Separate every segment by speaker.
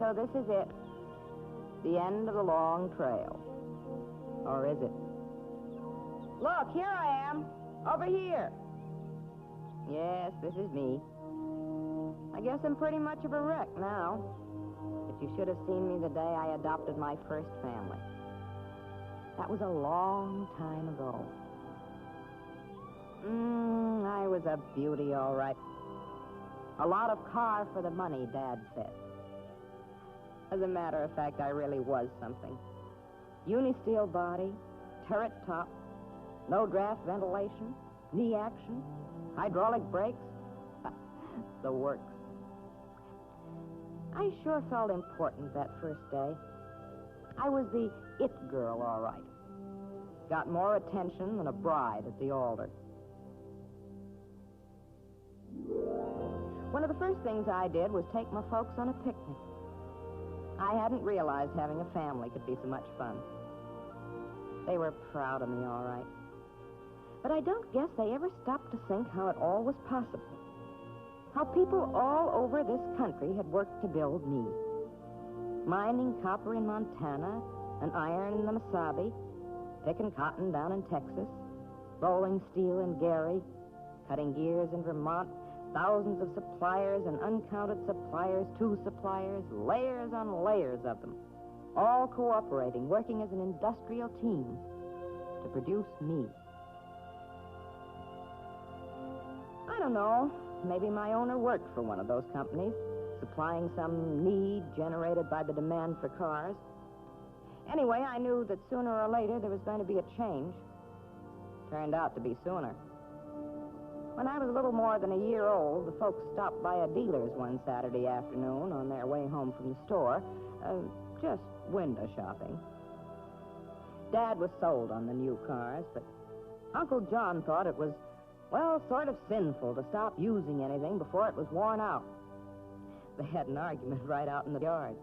Speaker 1: So this is it. The end of the long trail. Or is it? Look, here I am. Over here. Yes, this is me. I guess I'm pretty much of a wreck now. But you should have seen me the day I adopted my first family. That was a long time ago. I was a beauty, all right. A lot of car for the money, Dad said. As a matter of fact, I really was something. Uni-steel body, turret top, no draft ventilation, knee action, hydraulic brakes, the works. I sure felt important that first day. I was the it girl, all right. Got more attention than a bride at the altar. One of the first things I did was take my folks on a picnic. I hadn't realized having a family could be so much fun. They were proud of me, all right. But I don't guess they ever stopped to think how it all was possible. How people all over this country had worked to build me. Mining copper in Montana and iron in the Mesabi, picking cotton down in Texas, rolling steel in Gary, cutting gears in Vermont, thousands of suppliers and uncounted suppliers to suppliers, layers on layers of them, all cooperating, working as an industrial team to produce me. I don't know. Maybe my owner worked for one of those companies, supplying some need generated by the demand for cars. Anyway, I knew that sooner or later there was going to be a change. Turned out to be sooner. When I was a little more than a year old, the folks stopped by a dealer's one Saturday afternoon on their way home from the store, just window shopping. Dad was sold on the new cars, but Uncle John thought it was, well, sort of sinful to stop using anything before it was worn out. They had an argument right out in the yard.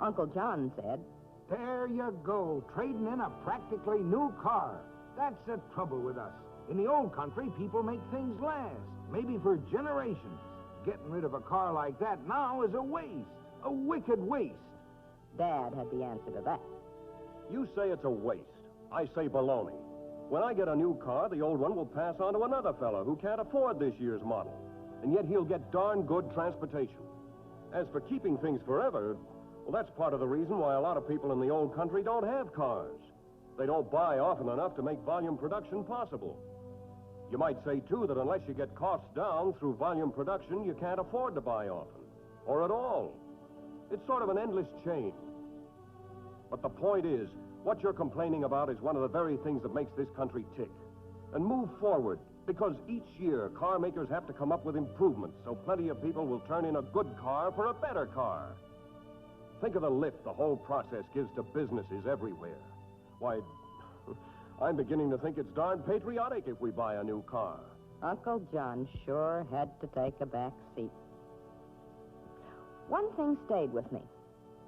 Speaker 1: Uncle John said,
Speaker 2: "There you go, trading in a practically new car. That's the trouble with us. In the old country, people make things last, maybe for generations. Getting rid of a car like that now is a waste, a wicked waste."
Speaker 1: Dad had the answer to that.
Speaker 3: You say it's a waste. I say baloney. When I get a new car, the old one will pass on to another fella who can't afford this year's model. And yet he'll get darn good transportation. As for keeping things forever, well, that's part of the reason why a lot of people in the old country don't have cars. They don't buy often enough to make volume production possible. You might say, too, that unless you get costs down through volume production, you can't afford to buy often. Or at all. It's sort of an endless chain. But the point is, what you're complaining about is one of the very things that makes this country tick. And move forward, because each year car makers have to come up with improvements so plenty of people will turn in a good car for a better car. Think of the lift the whole process gives to businesses everywhere. Why, I'm beginning to think it's darn patriotic if we buy a new car.
Speaker 1: Uncle John sure had to take a back seat. One thing stayed with me.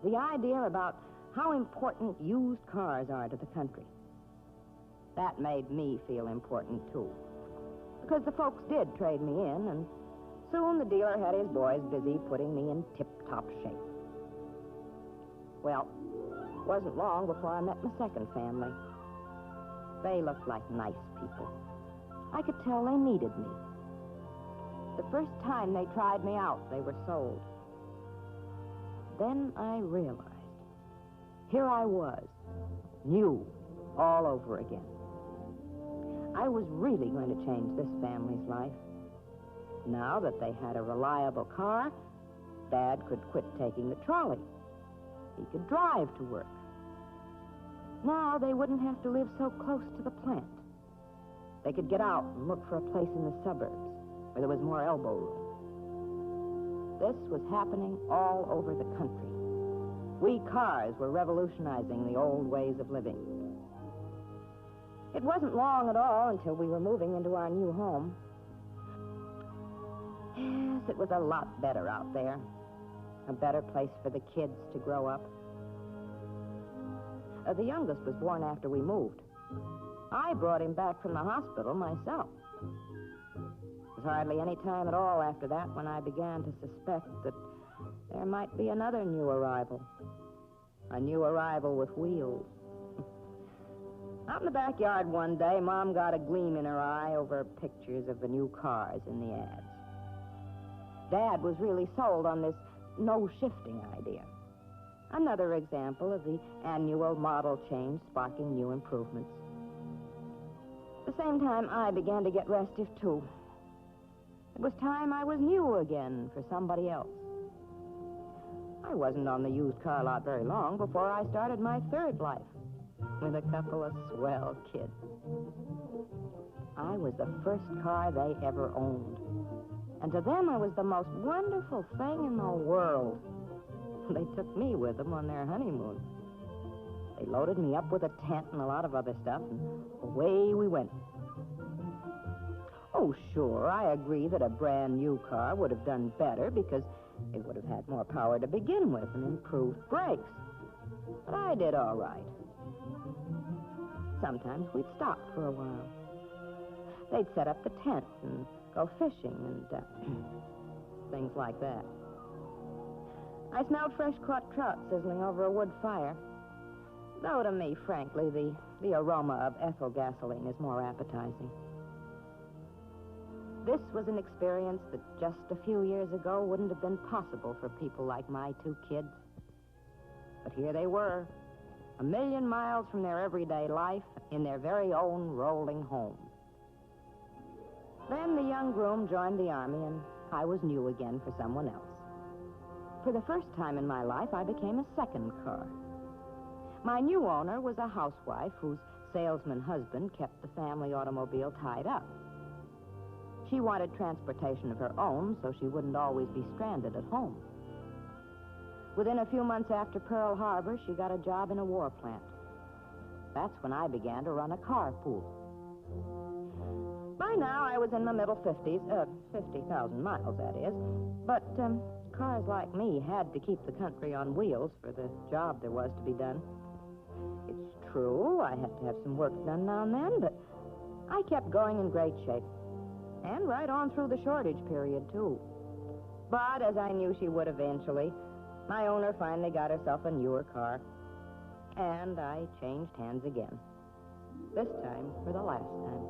Speaker 1: The idea about how important used cars are to the country. That made me feel important, too. Because the folks did trade me in, and soon the dealer had his boys busy putting me in tip-top shape. Well, it wasn't long before I met my second family. They looked like nice people. I could tell they needed me. The first time they tried me out, they were sold. Then I realized. Here I was, new, all over again. I was really going to change this family's life. Now that they had a reliable car, Dad could quit taking the trolley. He could drive to work. Now they wouldn't have to live so close to the plant. They could get out and look for a place in the suburbs where there was more elbow room. This was happening all over the country. We cars were revolutionizing the old ways of living. It wasn't long at all until we were moving into our new home. Yes, it was a lot better out there. A better place for the kids to grow up. The youngest was born after we moved. I brought him back from the hospital myself. There was hardly any time at all after that when I began to suspect that there might be another new arrival. A new arrival with wheels. Out in the backyard one day, Mom got a gleam in her eye over pictures of the new cars in the ads. Dad was really sold on this no-shifting idea. Another example of the annual model change sparking new improvements. At the same time, I began to get restive, too. It was time I was new again for somebody else. I wasn't on the used car lot very long before I started my third life with a couple of swell kids. I was the first car they ever owned. And to them, I was the most wonderful thing in the world. They took me with them on their honeymoon. They loaded me up with a tent and a lot of other stuff, and away we went. Oh, sure, I agree that a brand new car would have done better because it would have had more power to begin with and improved brakes. But I did all right. Sometimes we'd stop for a while. They'd set up the tent and go fishing and things like that. I smelled fresh-caught trout sizzling over a wood fire. Though to me, frankly, the aroma of ethyl gasoline is more appetizing. This was an experience that just a few years ago wouldn't have been possible for people like my two kids. But here they were, 1,000,000 miles from their everyday life in their very own rolling home. Then the young groom joined the Army, and I was new again for someone else. For the first time in my life, I became a second car. My new owner was a housewife whose salesman husband kept the family automobile tied up. She wanted transportation of her own so she wouldn't always be stranded at home. Within a few months after Pearl Harbor, she got a job in a war plant. That's when I began to run a car pool. By now, I was in the middle 50s, 50,000 miles, that is. But cars like me had to keep the country on wheels for the job there was to be done. It's true, I had to have some work done now and then, but I kept going in great shape. And right on through the shortage period, too. But as I knew she would eventually, my owner finally got herself a newer car. And I changed hands again. This time for the last time.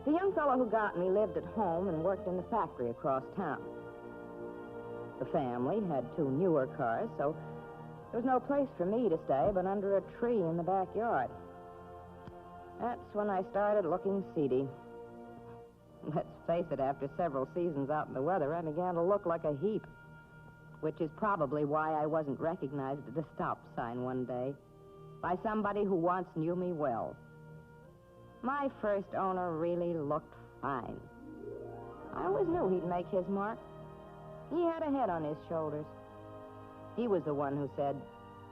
Speaker 1: The young fellow who got me lived at home and worked in the factory across town. The family had two newer cars, so there was no place for me to stay but under a tree in the backyard. That's when I started looking seedy. Let's face it, after several seasons out in the weather, I began to look like a heap, which is probably why I wasn't recognized at a stop sign one day by somebody who once knew me well. My first owner really looked fine. I always knew he'd make his mark. He had a head on his shoulders. He was the one who said,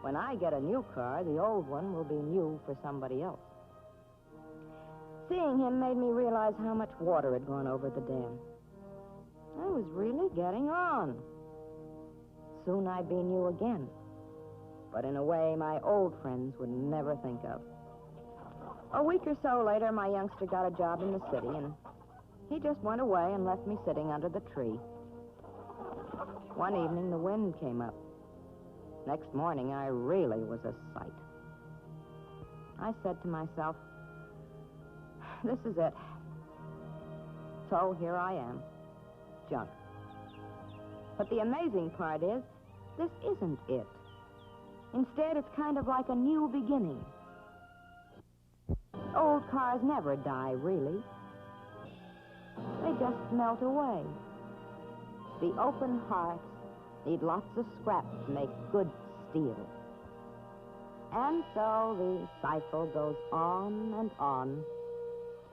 Speaker 1: "When I get a new car, the old one will be new for somebody else." Seeing him made me realize how much water had gone over the dam. I was really getting on. Soon I'd be new again, but in a way my old friends would never think of. A week or so later, my youngster got a job in the city, and he just went away and left me sitting under the tree. One evening, the wind came up. Next morning, I really was a sight. I said to myself, this is it. So here I am, junk. But the amazing part is, this isn't it. Instead, it's kind of like a new beginning. Old cars never die, really. They just melt away. The open hearts need lots of scrap to make good steel. And so the cycle goes on and on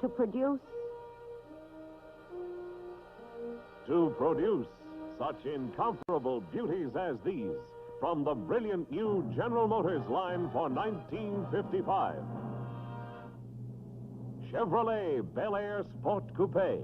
Speaker 1: to produce
Speaker 4: such incomparable beauties as these from the brilliant new General Motors line for 1955. Chevrolet Bel Air Sport Coupe.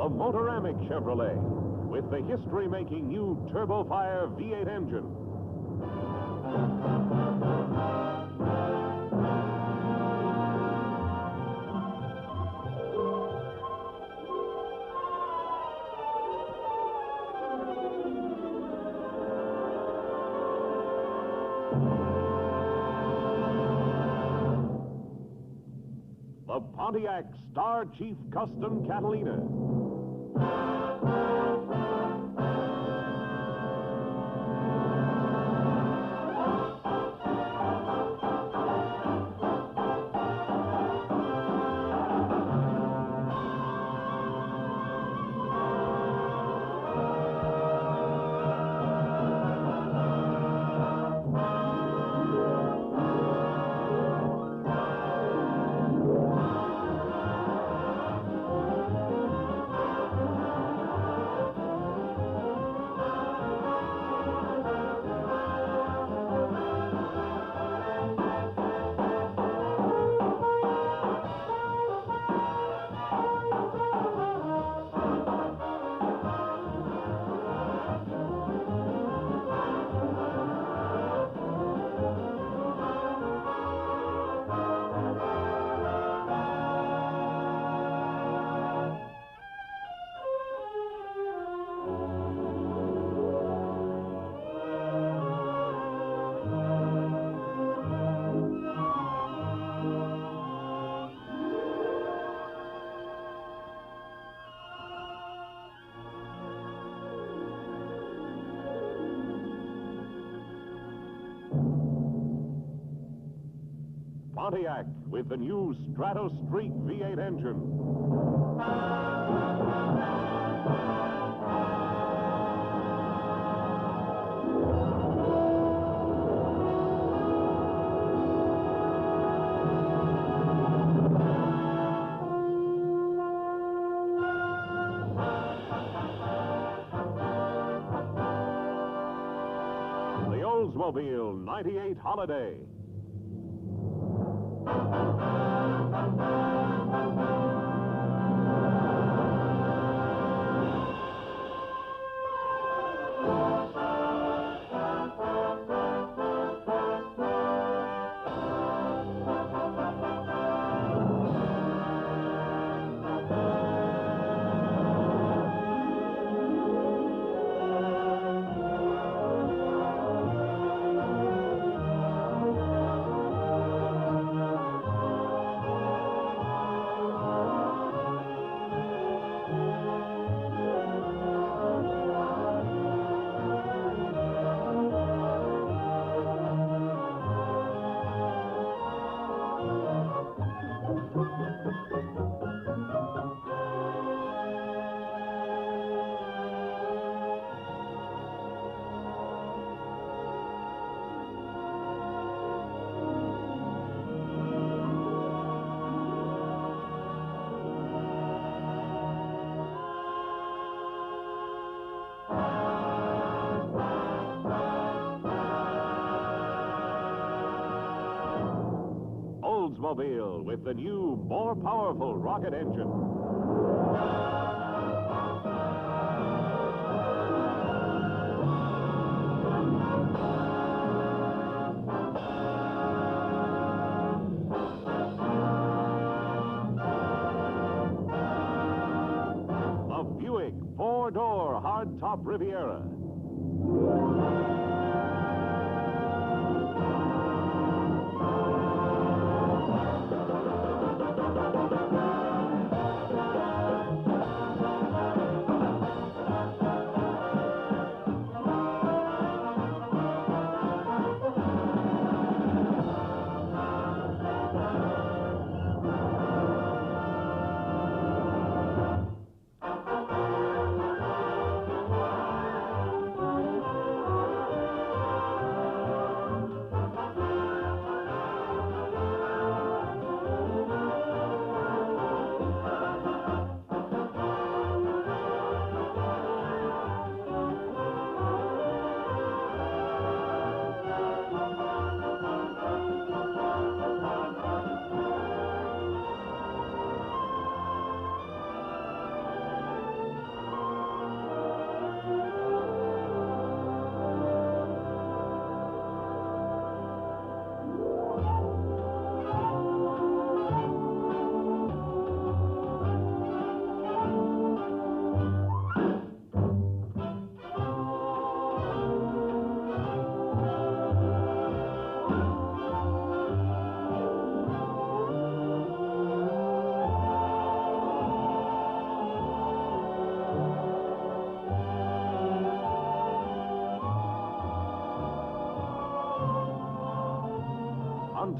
Speaker 4: the Motoramic Chevrolet, with the history-making new TurboFire V8 engine. The Pontiac Star Chief Custom Catalina. Pontiac with the new Stratostreak V8 engine. The Oldsmobile 98 Holiday. Oldsmobile with the new, more powerful rocket engine. A Buick 4-door hardtop Riviera.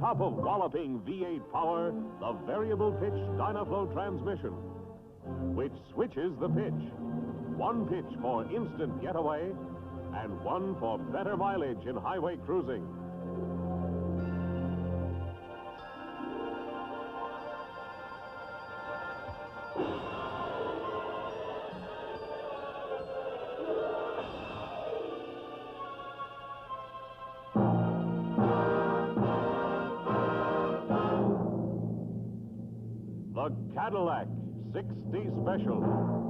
Speaker 4: top of walloping V8 power, the variable pitch Dynaflow transmission, which switches the pitch. One pitch for instant getaway, and one for better mileage in highway cruising. The Cadillac 60 Special.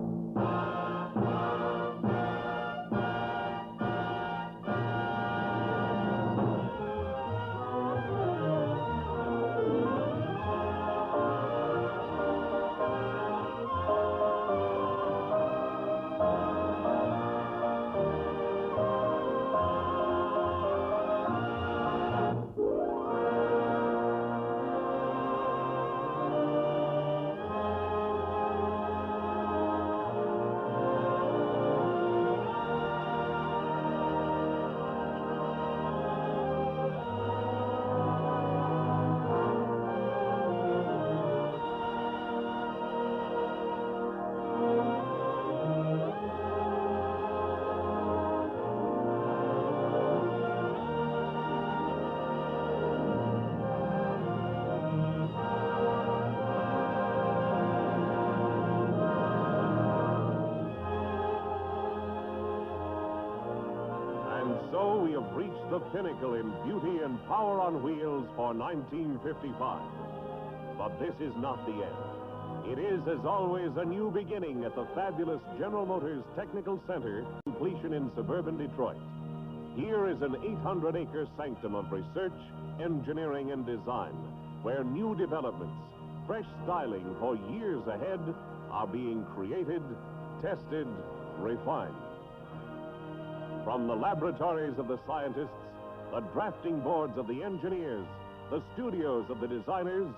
Speaker 4: And so we have reached the pinnacle in beauty and power on wheels for 1955. But this is not the end. It is, as always, a new beginning at the fabulous General Motors Technical Center, completion in suburban Detroit. Here is an 800-acre sanctum of research, engineering, and design, where new developments, fresh styling for years ahead, are being created, tested, refined. From the laboratories of the scientists, the drafting boards of the engineers, the studios of the designers,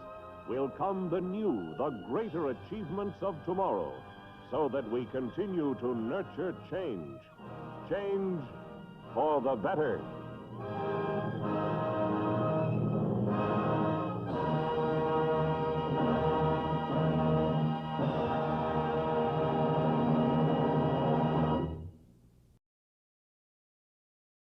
Speaker 4: will come the new, the greater achievements of tomorrow, so that we continue to nurture change. Change for the better.